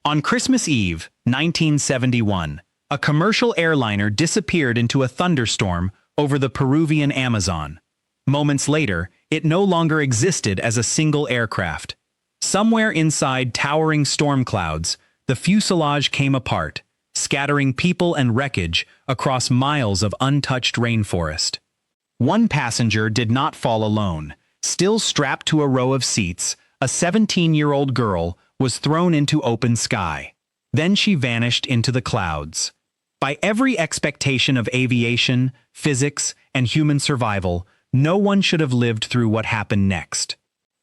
On Christmas Eve, 1971, a commercial airliner disappeared into a thunderstorm over the Peruvian Amazon. Moments later, it no longer existed as a single aircraft. Somewhere inside towering storm clouds, the fuselage came apart, scattering people and wreckage across miles of untouched rainforest. One passenger did not fall alone. Still strapped to a row of seats, a 17-year-old girl was thrown into open sky. Then she vanished into the clouds. By every expectation of aviation, physics, and human survival, no one should have lived through what happened next.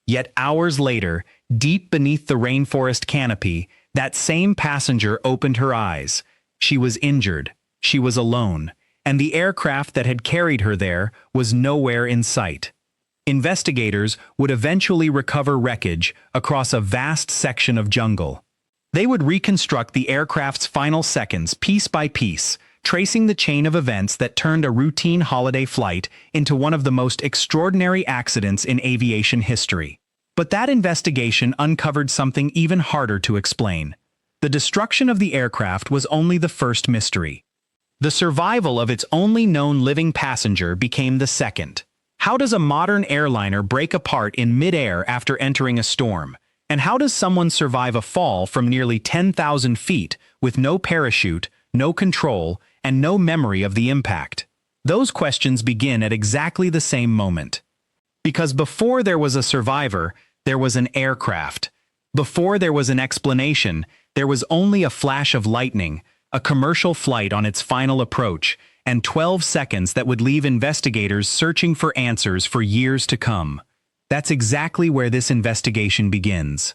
Yet hours later, deep beneath the rainforest canopy, that same passenger opened her eyes. She was injured, she was alone, and the aircraft that had carried her there was nowhere in sight. Investigators would eventually recover wreckage across a vast section of jungle. They would reconstruct the aircraft's final seconds piece by piece, tracing the chain of events that turned a routine holiday flight into one of the most extraordinary accidents in aviation history. But that investigation uncovered something even harder to explain. The destruction of the aircraft was only the first mystery. The survival of its only known living passenger became the second. How does a modern airliner break apart in mid-air after entering a storm? And how does someone survive a fall from nearly 10,000 feet with no parachute, no control, and no memory of the impact? Those questions begin at exactly the same moment. Because before there was a survivor, there was an aircraft. Before there was an explanation, there was only a flash of lightning, a commercial flight on its final approach, and 12 seconds that would leave investigators searching for answers for years to come. That's exactly where this investigation begins.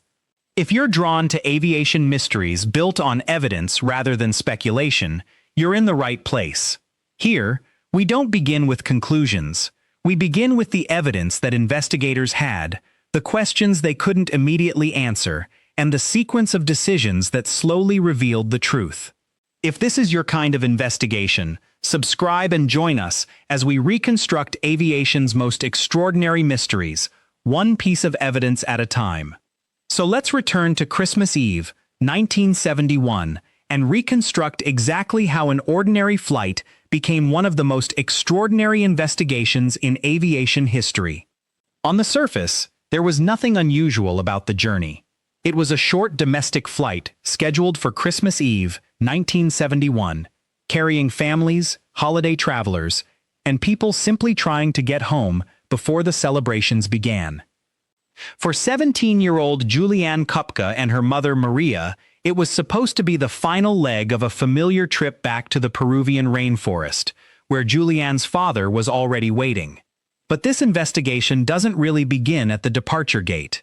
If you're drawn to aviation mysteries built on evidence rather than speculation, you're in the right place. Here, we don't begin with conclusions. We begin with the evidence that investigators had, the questions they couldn't immediately answer, and the sequence of decisions that slowly revealed the truth. If this is your kind of investigation, subscribe and join us as we reconstruct aviation's most extraordinary mysteries, one piece of evidence at a time. So let's return to Christmas Eve, 1971, and reconstruct exactly how an ordinary flight became one of the most extraordinary investigations in aviation history. On the surface, there was nothing unusual about the journey. It was a short domestic flight scheduled for Christmas Eve, 1971, carrying families, holiday travelers, and people simply trying to get home before the celebrations began. For 17-year-old Julianne Kupka and her mother Maria, it was supposed to be the final leg of a familiar trip back to the Peruvian rainforest, where Julianne's father was already waiting. But this investigation doesn't really begin at the departure gate.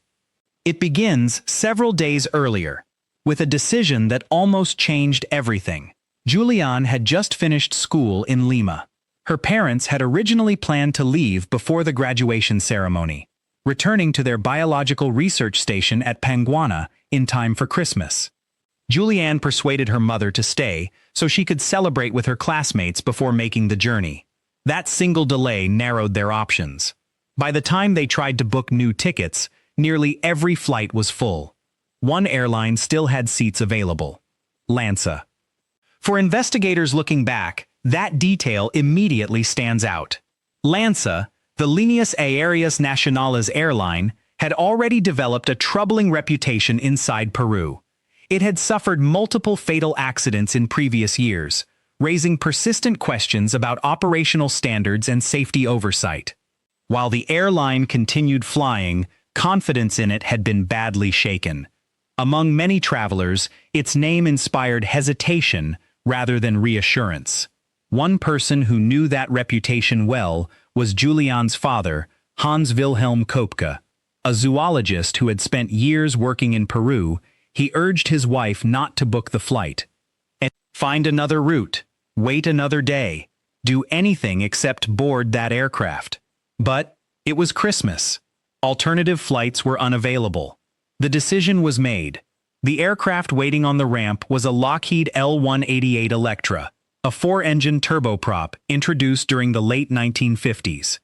It begins several days earlier, with a decision that almost changed everything. Julianne had just finished school in Lima. Her parents had originally planned to leave before the graduation ceremony, returning to their biological research station at Panguana in time for Christmas. Julianne persuaded her mother to stay so she could celebrate with her classmates before making the journey. That single delay narrowed their options. By the time they tried to book new tickets, nearly every flight was full. One airline still had seats available: LANSA. For investigators looking back, that detail immediately stands out. LANSA, the Líneas Aéreas Nacionales airline, had already developed a troubling reputation inside Peru. It had suffered multiple fatal accidents in previous years, raising persistent questions about operational standards and safety oversight. While the airline continued flying, confidence in it had been badly shaken. Among many travelers, its name inspired hesitation rather than reassurance. One person who knew that reputation well was Julianne's father, Hans Wilhelm Kopke. A zoologist who had spent years working in Peru, he urged his wife not to book the flight. Find another route, wait another day, do anything except board that aircraft. But it was Christmas. Alternative flights were unavailable. The decision was made. The aircraft waiting on the ramp was a Lockheed L-188 Electra, a 4-engine turboprop introduced during the late 1950s.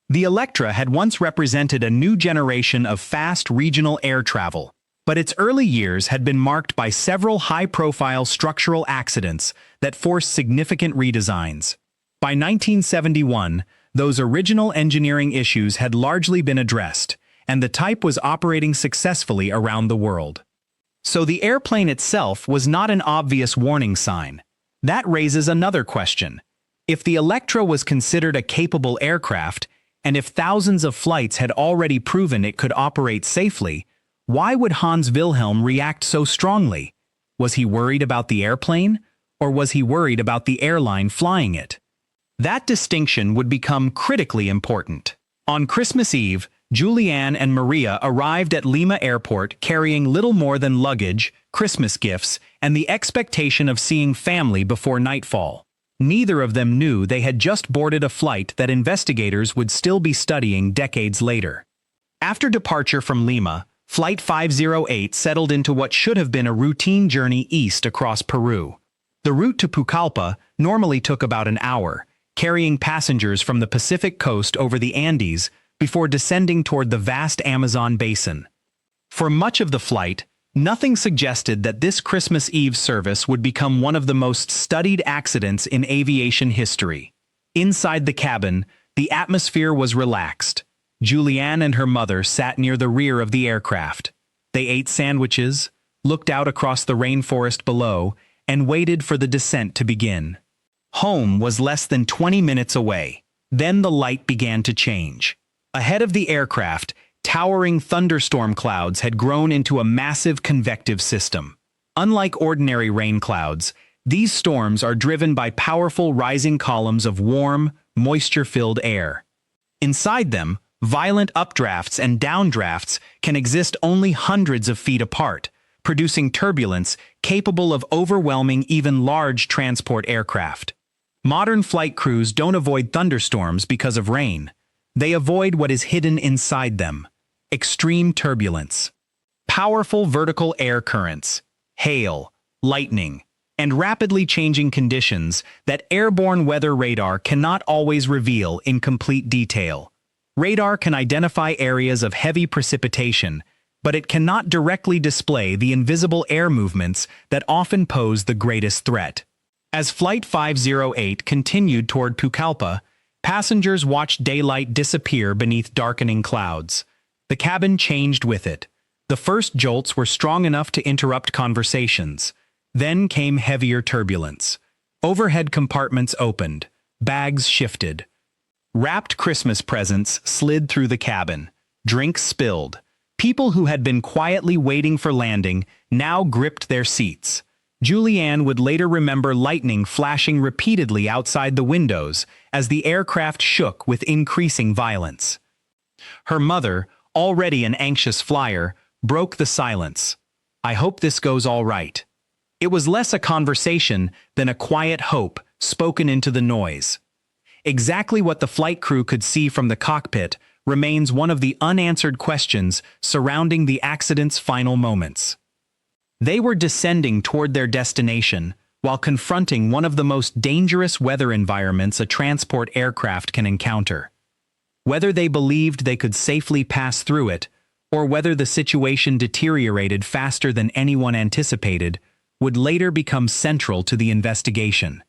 The Electra had once represented a new generation of fast regional air travel, but its early years had been marked by several high-profile structural accidents that forced significant redesigns. By 1971, those original engineering issues had largely been addressed, and the type was operating successfully around the world. So the airplane itself was not an obvious warning sign. That raises another question. If the Electra was considered a capable aircraft, and if thousands of flights had already proven it could operate safely, why would Hans Wilhelm react so strongly? Was he worried about the airplane, or was he worried about the airline flying it? That distinction would become critically important. On Christmas Eve, Julianne and Maria arrived at Lima Airport carrying little more than luggage, Christmas gifts, and the expectation of seeing family before nightfall. Neither of them knew they had just boarded a flight that investigators would still be studying decades later. After departure from Lima, Flight 508 settled into what should have been a routine journey east across Peru. The route to Pucallpa normally took about an hour, carrying passengers from the Pacific coast over the Andes before descending toward the vast Amazon basin. For much of the flight, nothing suggested that this Christmas Eve service would become one of the most studied accidents in aviation history. Inside the cabin, the atmosphere was relaxed. Julianne and her mother sat near the rear of the aircraft. They ate sandwiches, looked out across the rainforest below, and waited for the descent to begin. Home was less than 20 minutes away. Then the light began to change. Ahead of the aircraft, towering thunderstorm clouds had grown into a massive convective system. Unlike ordinary rain clouds, these storms are driven by powerful rising columns of warm, moisture-filled air. Inside them, violent updrafts and downdrafts can exist only hundreds of feet apart, producing turbulence capable of overwhelming even large transport aircraft. Modern flight crews don't avoid thunderstorms because of rain. They avoid what is hidden inside them: extreme turbulence. Powerful vertical air currents, hail, lightning, and rapidly changing conditions that airborne weather radar cannot always reveal in complete detail. Radar can identify areas of heavy precipitation, but it cannot directly display the invisible air movements that often pose the greatest threat. As Flight 508 continued toward Pucallpa, passengers watched daylight disappear beneath darkening clouds. The cabin changed with it. The first jolts were strong enough to interrupt conversations. Then came heavier turbulence. Overhead compartments opened. Bags shifted. Wrapped Christmas presents slid through the cabin. Drinks spilled. People who had been quietly waiting for landing now gripped their seats. Julianne would later remember lightning flashing repeatedly outside the windows as the aircraft shook with increasing violence. Her mother, already an anxious flyer, broke the silence. "I hope this goes all right." It was less a conversation than a quiet hope spoken into the noise. Exactly what the flight crew could see from the cockpit remains one of the unanswered questions surrounding the accident's final moments. They were descending toward their destination while confronting one of the most dangerous weather environments a transport aircraft can encounter. Whether they believed they could safely pass through it, or whether the situation deteriorated faster than anyone anticipated, would later become central to the investigation.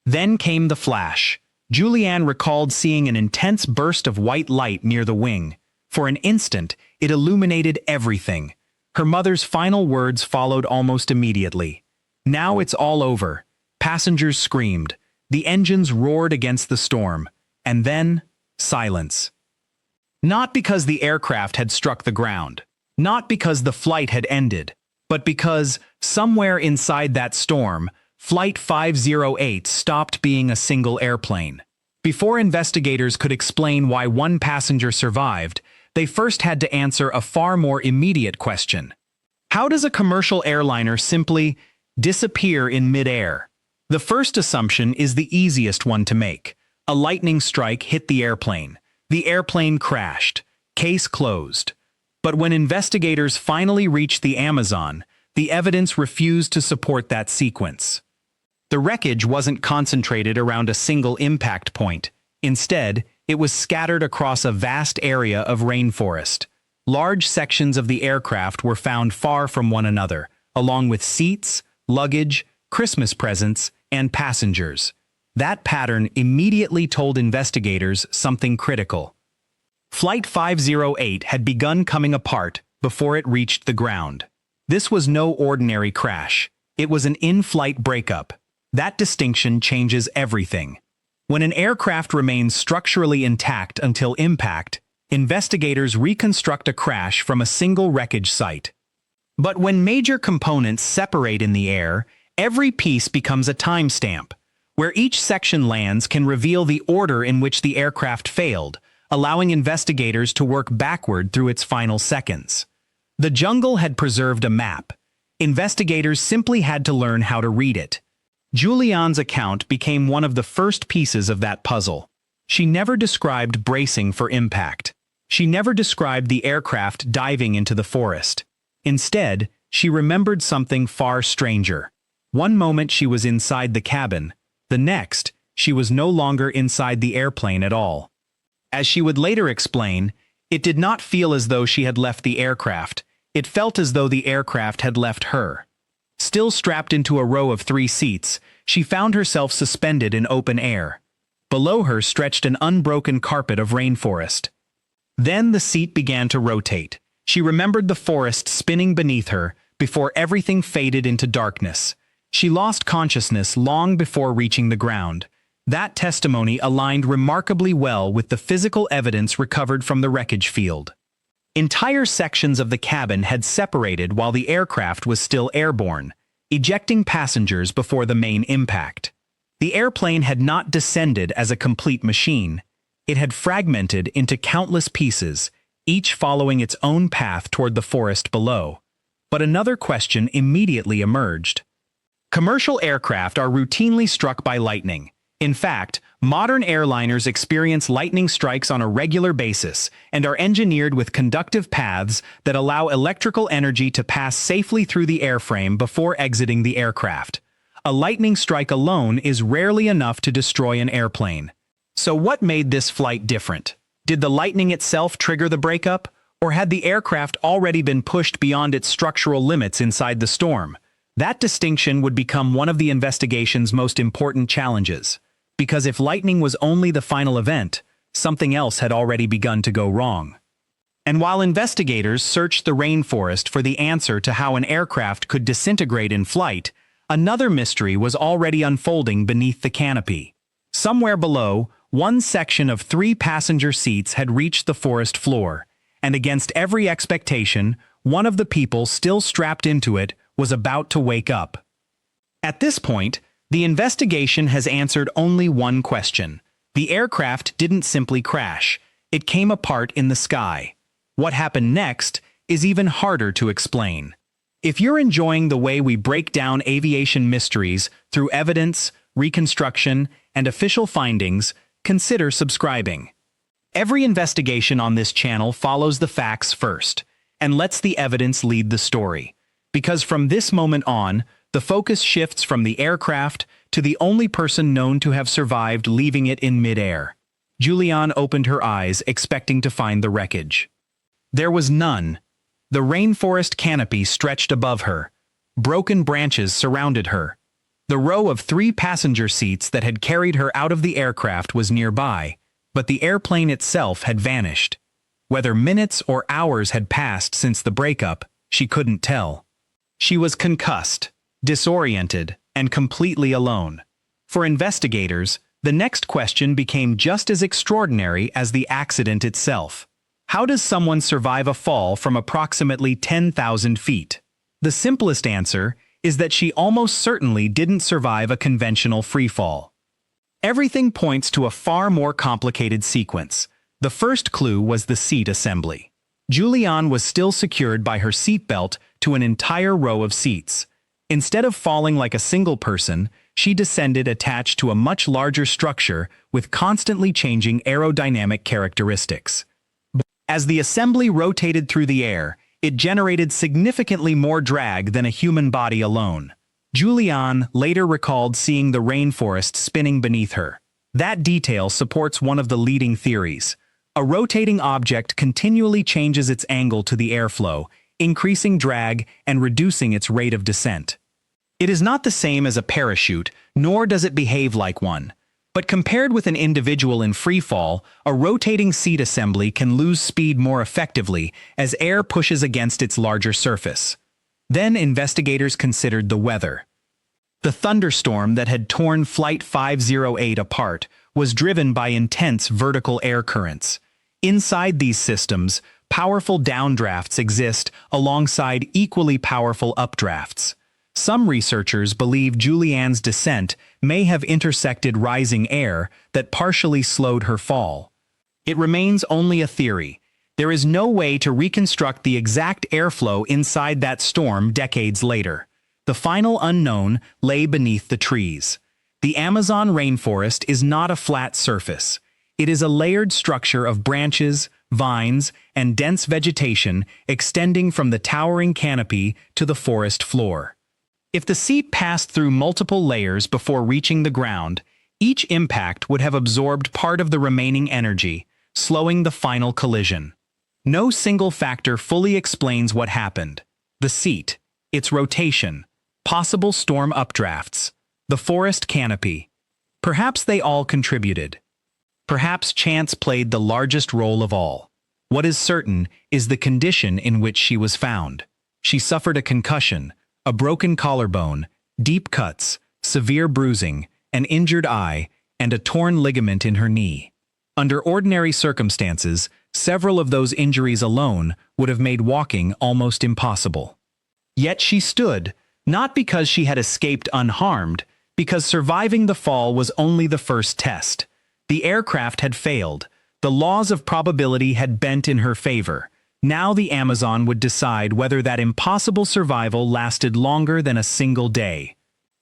Then came the flash. Julianne recalled seeing an intense burst of white light near the wing. For an instant, it illuminated everything. Her mother's final words followed almost immediately. "Now it's all over." Passengers screamed. The engines roared against the storm. And then, silence. Not because the aircraft had struck the ground. Not because the flight had ended. But because, somewhere inside that storm, Flight 508 stopped being a single airplane. Before investigators could explain why one passenger survived, they first had to answer a far more immediate question. How does a commercial airliner simply disappear in midair? The first assumption is the easiest one to make. A lightning strike hit the airplane. The airplane crashed. Case closed. But when investigators finally reached the Amazon, the evidence refused to support that sequence. The wreckage wasn't concentrated around a single impact point. Instead, it was scattered across a vast area of rainforest. Large sections of the aircraft were found far from one another, along with seats, luggage, Christmas presents, and passengers. That pattern immediately told investigators something critical. Flight 508 had begun coming apart before it reached the ground. This was no ordinary crash. It was an in-flight breakup. That distinction changes everything. When an aircraft remains structurally intact until impact, investigators reconstruct a crash from a single wreckage site. But when major components separate in the air, every piece becomes a timestamp. Where each section lands can reveal the order in which the aircraft failed, allowing investigators to work backward through its final seconds. The jungle had preserved a map. Investigators simply had to learn how to read it. Julianne's account became one of the first pieces of that puzzle. She never described bracing for impact. She never described the aircraft diving into the forest. Instead, she remembered something far stranger. One moment she was inside the cabin. The next, she was no longer inside the airplane at all. As she would later explain, it did not feel as though she had left the aircraft. It felt as though the aircraft had left her. Still strapped into a row of 3 seats, she found herself suspended in open air. Below her stretched an unbroken carpet of rainforest. Then the seat began to rotate. She remembered the forest spinning beneath her before everything faded into darkness. She lost consciousness long before reaching the ground. That testimony aligned remarkably well with the physical evidence recovered from the wreckage field. Entire sections of the cabin had separated while the aircraft was still airborne, ejecting passengers before the main impact. The airplane had not descended as a complete machine. It had fragmented into countless pieces, each following its own path toward the forest below. But another question immediately emerged. Commercial aircraft are routinely struck by lightning. In fact, modern airliners experience lightning strikes on a regular basis and are engineered with conductive paths that allow electrical energy to pass safely through the airframe before exiting the aircraft. A lightning strike alone is rarely enough to destroy an airplane. So what made this flight different? Did the lightning itself trigger the breakup, or had the aircraft already been pushed beyond its structural limits inside the storm? That distinction would become one of the investigation's most important challenges. Because if lightning was only the final event, something else had already begun to go wrong. And while investigators searched the rainforest for the answer to how an aircraft could disintegrate in flight, another mystery was already unfolding beneath the canopy. Somewhere below, one section of 3 passenger seats had reached the forest floor, and against every expectation, one of the people still strapped into it was about to wake up. At this point, the investigation has answered only one question. The aircraft didn't simply crash. It came apart in the sky. What happened next is even harder to explain. If you're enjoying the way we break down aviation mysteries through evidence, reconstruction, and official findings, consider subscribing. Every investigation on this channel follows the facts first, and lets the evidence lead the story. Because from this moment on, the focus shifts from the aircraft to the only person known to have survived leaving it in midair. Julianne opened her eyes, expecting to find the wreckage. There was none. The rainforest canopy stretched above her. Broken branches surrounded her. The row of 3 passenger seats that had carried her out of the aircraft was nearby, but the airplane itself had vanished. Whether minutes or hours had passed since the breakup, she couldn't tell. She was concussed, disoriented, and completely alone. For investigators, the next question became just as extraordinary as the accident itself. How does someone survive a fall from approximately 10,000 feet? The simplest answer is that she almost certainly didn't survive a conventional freefall. Everything points to a far more complicated sequence. The first clue was the seat assembly. Julianne was still secured by her seatbelt to an entire row of seats. Instead of falling like a single person, she descended attached to a much larger structure with constantly changing aerodynamic characteristics. As the assembly rotated through the air, it generated significantly more drag than a human body alone. Julianne later recalled seeing the rainforest spinning beneath her. That detail supports one of the leading theories. A rotating object continually changes its angle to the airflow, increasing drag and reducing its rate of descent. It is not the same as a parachute, nor does it behave like one. But compared with an individual in freefall, a rotating seat assembly can lose speed more effectively as air pushes against its larger surface. Then investigators considered the weather. The thunderstorm that had torn Flight 508 apart was driven by intense vertical air currents. Inside these systems, powerful downdrafts exist alongside equally powerful updrafts. Some researchers believe Julianne's descent may have intersected rising air that partially slowed her fall. It remains only a theory. There is no way to reconstruct the exact airflow inside that storm decades later. The final unknown lay beneath the trees. The Amazon rainforest is not a flat surface. It is a layered structure of branches, vines, and dense vegetation extending from the towering canopy to the forest floor. If the seat passed through multiple layers before reaching the ground, each impact would have absorbed part of the remaining energy, slowing the final collision. No single factor fully explains what happened. The seat, its rotation, possible storm updrafts, the forest canopy. Perhaps they all contributed. Perhaps chance played the largest role of all. What is certain is the condition in which she was found. She suffered a concussion, a broken collarbone, deep cuts, severe bruising, an injured eye, and a torn ligament in her knee. Under ordinary circumstances, several of those injuries alone would have made walking almost impossible. Yet she stood, not because she had escaped unharmed, because surviving the fall was only the first test. The aircraft had failed. The laws of probability had bent in her favor. Now the Amazon would decide whether that impossible survival lasted longer than a single day.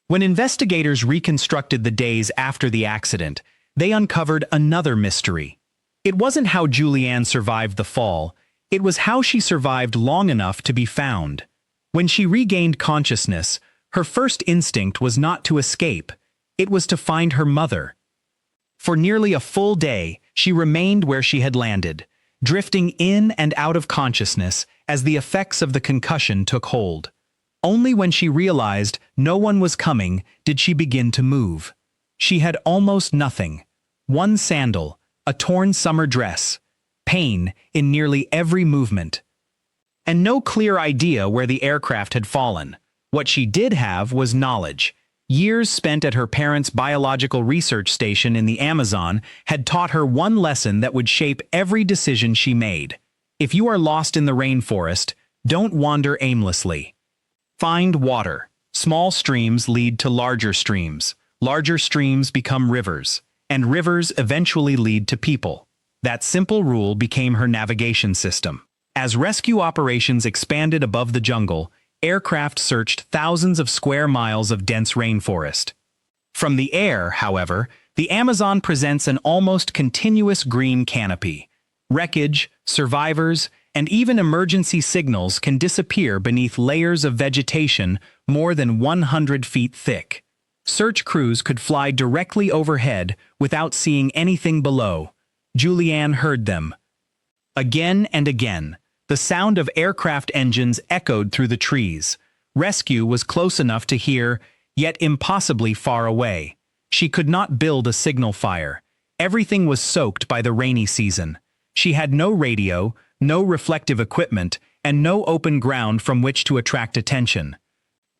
When investigators reconstructed the days after the accident, they uncovered another mystery. It wasn't how Julianne survived the fall, it was how she survived long enough to be found. When she regained consciousness, her first instinct was not to escape, it was to find her mother. For nearly a full day, she remained where she had landed, drifting in and out of consciousness as the effects of the concussion took hold. Only when she realized no one was coming did she begin to move. She had almost nothing. One sandal, a torn summer dress, pain in nearly every movement, and no clear idea where the aircraft had fallen. What she did have was knowledge. Years spent at her parents' biological research station in the Amazon had taught her one lesson that would shape every decision she made. If you are lost in the rainforest, don't wander aimlessly. Find water. Small streams lead to larger streams. Larger streams become rivers, and rivers eventually lead to people. That simple rule became her navigation system. As rescue operations expanded above the jungle, aircraft searched thousands of square miles of dense rainforest. From the air, however, the Amazon presents an almost continuous green canopy. Wreckage, survivors, and even emergency signals can disappear beneath layers of vegetation more than 100 feet thick. Search crews could fly directly overhead without seeing anything below. Julianne heard them. Again and again, the sound of aircraft engines echoed through the trees. Rescue was close enough to hear, yet impossibly far away. She could not build a signal fire. Everything was soaked by the rainy season. She had no radio, no reflective equipment, and no open ground from which to attract attention.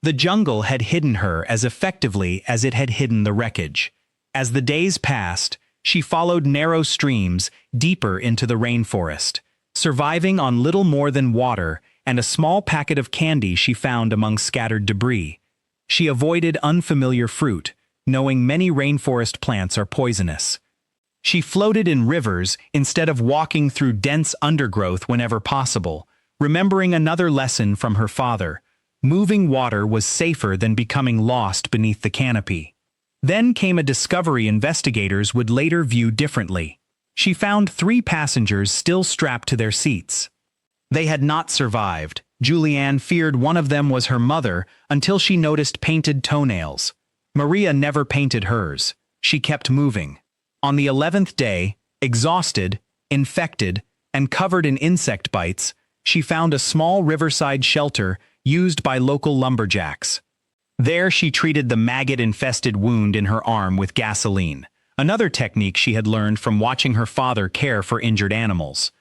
The jungle had hidden her as effectively as it had hidden the wreckage. As the days passed, she followed narrow streams deeper into the rainforest, surviving on little more than water and a small packet of candy she found among scattered debris. She avoided unfamiliar fruit, knowing many rainforest plants are poisonous. She floated in rivers instead of walking through dense undergrowth whenever possible, remembering another lesson from her father. Moving water was safer than becoming lost beneath the canopy. Then came a discovery investigators would later view differently. She found 3 passengers still strapped to their seats. They had not survived. Julianne feared one of them was her mother until she noticed painted toenails. Maria never painted hers. She kept moving. On the 11th day, exhausted, infected, and covered in insect bites, she found a small riverside shelter used by local lumberjacks. There she treated the maggot-infested wound in her arm with gasoline, another technique she had learned from watching her father care for injured animals.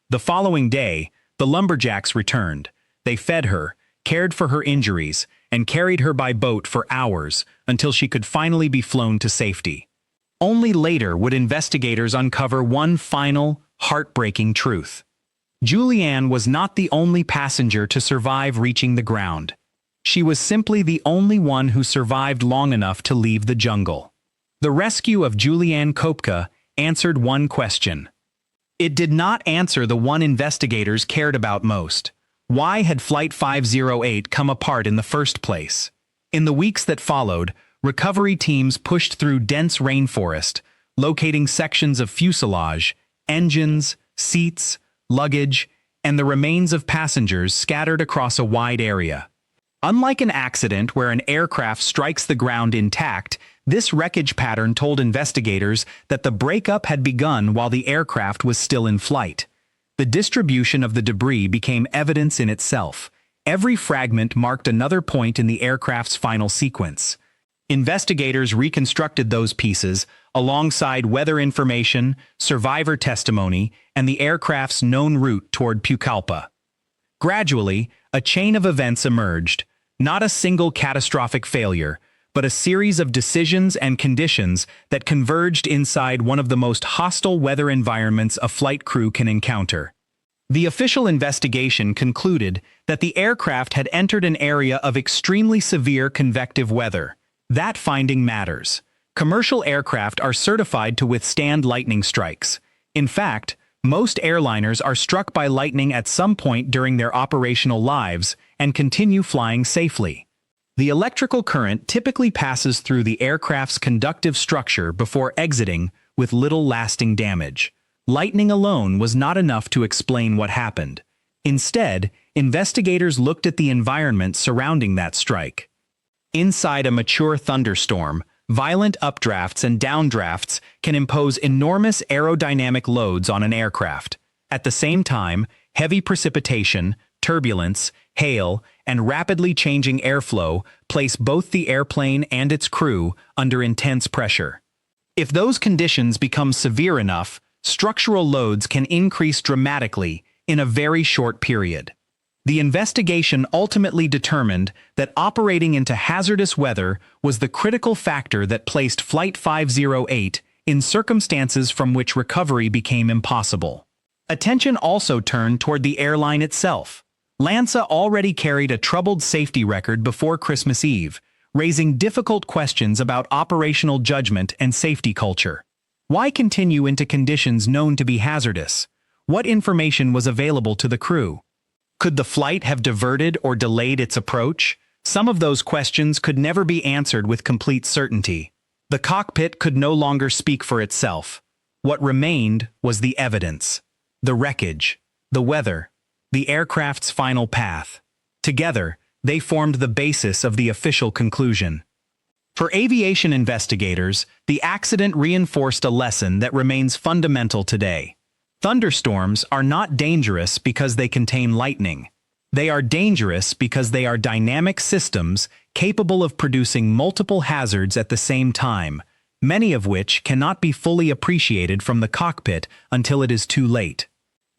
The following day, the lumberjacks returned. They fed her, cared for her injuries, and carried her by boat for hours until she could finally be flown to safety. Only later would investigators uncover one final, heartbreaking truth. Julianne was not the only passenger to survive reaching the ground. She was simply the only one who survived long enough to leave the jungle. The rescue of Julianne Kopka answered one question. It did not answer the one investigators cared about most. Why had Flight 508 come apart in the first place? In the weeks that followed, recovery teams pushed through dense rainforest, locating sections of fuselage, engines, seats, luggage, and the remains of passengers scattered across a wide area. Unlike an accident where an aircraft strikes the ground intact, this wreckage pattern told investigators that the breakup had begun while the aircraft was still in flight. The distribution of the debris became evidence in itself. Every fragment marked another point in the aircraft's final sequence. Investigators reconstructed those pieces alongside weather information, survivor testimony, and the aircraft's known route toward Pucallpa. Gradually, a chain of events emerged, not a single catastrophic failure, but a series of decisions and conditions that converged inside one of the most hostile weather environments a flight crew can encounter. The official investigation concluded that the aircraft had entered an area of extremely severe convective weather. That finding matters. Commercial aircraft are certified to withstand lightning strikes. In fact, most airliners are struck by lightning at some point during their operational lives and continue flying safely. The electrical current typically passes through the aircraft's conductive structure before exiting with little lasting damage. Lightning alone was not enough to explain what happened. Instead, investigators looked at the environment surrounding that strike. Inside a mature thunderstorm, violent updrafts and downdrafts can impose enormous aerodynamic loads on an aircraft. At the same time, heavy precipitation, turbulence, hail, and rapidly changing airflow place both the airplane and its crew under intense pressure. If those conditions become severe enough, structural loads can increase dramatically in a very short period. The investigation ultimately determined that operating into hazardous weather was the critical factor that placed Flight 508 in circumstances from which recovery became impossible. Attention also turned toward the airline itself. LANSA already carried a troubled safety record before Christmas Eve, raising difficult questions about operational judgment and safety culture. Why continue into conditions known to be hazardous? What information was available to the crew? Could the flight have diverted or delayed its approach? Some of those questions could never be answered with complete certainty. The cockpit could no longer speak for itself. What remained was the evidence, the wreckage, the weather, the aircraft's final path. Together, they formed the basis of the official conclusion. For aviation investigators, the accident reinforced a lesson that remains fundamental today. Thunderstorms are not dangerous because they contain lightning. They are dangerous because they are dynamic systems capable of producing multiple hazards at the same time, many of which cannot be fully appreciated from the cockpit until it is too late.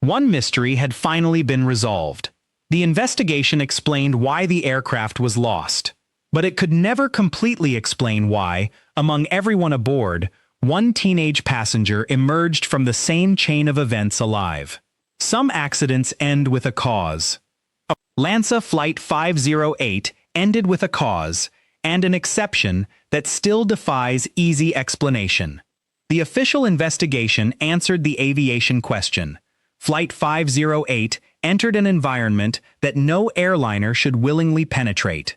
One mystery had finally been resolved. The investigation explained why the aircraft was lost, but it could never completely explain why, among everyone aboard, one teenage passenger emerged from the same chain of events alive. Some accidents end with a cause. LANSA Flight 508 ended with a cause, and an exception that still defies easy explanation. The official investigation answered the aviation question. Flight 508 entered an environment that no airliner should willingly penetrate.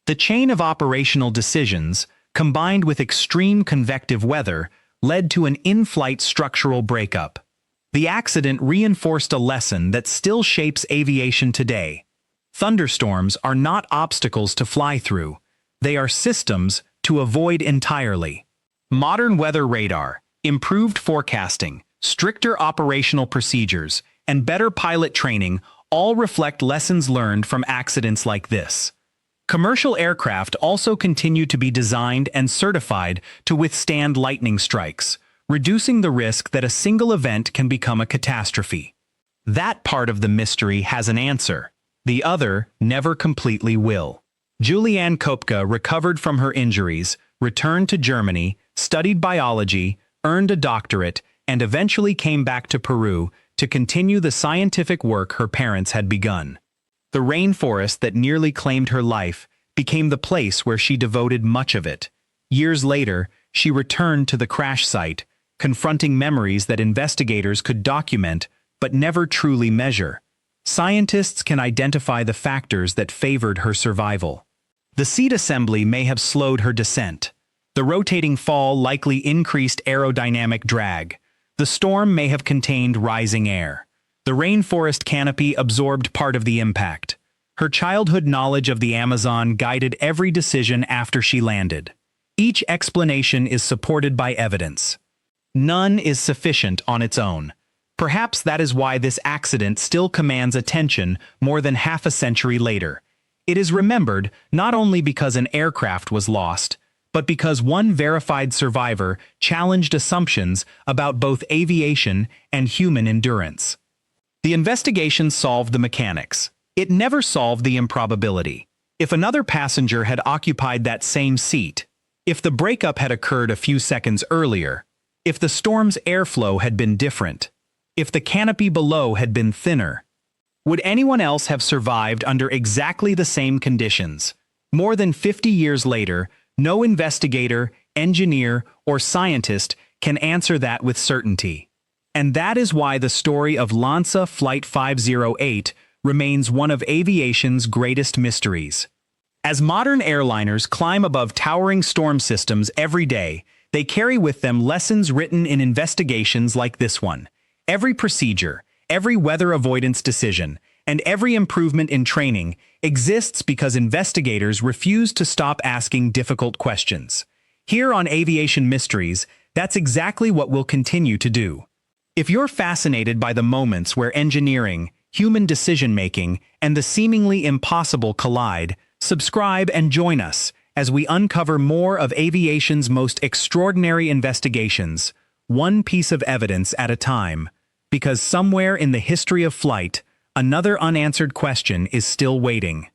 The chain of operational decisions, combined with extreme convective weather, led to an in-flight structural breakup. The accident reinforced a lesson that still shapes aviation today. Thunderstorms are not obstacles to fly through. They are systems to avoid entirely. Modern weather radar, improved forecasting, stricter operational procedures, and better pilot training all reflect lessons learned from accidents like this. Commercial aircraft also continue to be designed and certified to withstand lightning strikes, reducing the risk that a single event can become a catastrophe. That part of the mystery has an answer. The other never completely will. Juliane Kopka recovered from her injuries, returned to Germany, studied biology, earned a doctorate, and eventually came back to Peru to continue the scientific work her parents had begun. The rainforest that nearly claimed her life became the place where she devoted much of it. Years later, she returned to the crash site, confronting memories that investigators could document but never truly measure. Scientists can identify the factors that favored her survival. The seat assembly may have slowed her descent. The rotating fall likely increased aerodynamic drag. The storm may have contained rising air. The rainforest canopy absorbed part of the impact. Her childhood knowledge of the Amazon guided every decision after she landed. Each explanation is supported by evidence. None is sufficient on its own. Perhaps that is why this accident still commands attention more than half a century later. It is remembered not only because an aircraft was lost, but because one verified survivor challenged assumptions about both aviation and human endurance. The investigation solved the mechanics. It never solved the improbability. If another passenger had occupied that same seat, if the breakup had occurred a few seconds earlier, if the storm's airflow had been different, if the canopy below had been thinner, would anyone else have survived under exactly the same conditions? More than 50 years later, no investigator, engineer, or scientist can answer that with certainty. And that is why the story of LANSA Flight 508 remains one of aviation's greatest mysteries. As modern airliners climb above towering storm systems every day, they carry with them lessons written in investigations like this one. Every procedure, every weather avoidance decision, and every improvement in training exists because investigators refuse to stop asking difficult questions. Here on Aviation Mysteries, that's exactly what we'll continue to do. If you're fascinated by the moments where engineering, human decision-making, and the seemingly impossible collide, subscribe and join us as we uncover more of aviation's most extraordinary investigations, one piece of evidence at a time, because somewhere in the history of flight, another unanswered question is still waiting.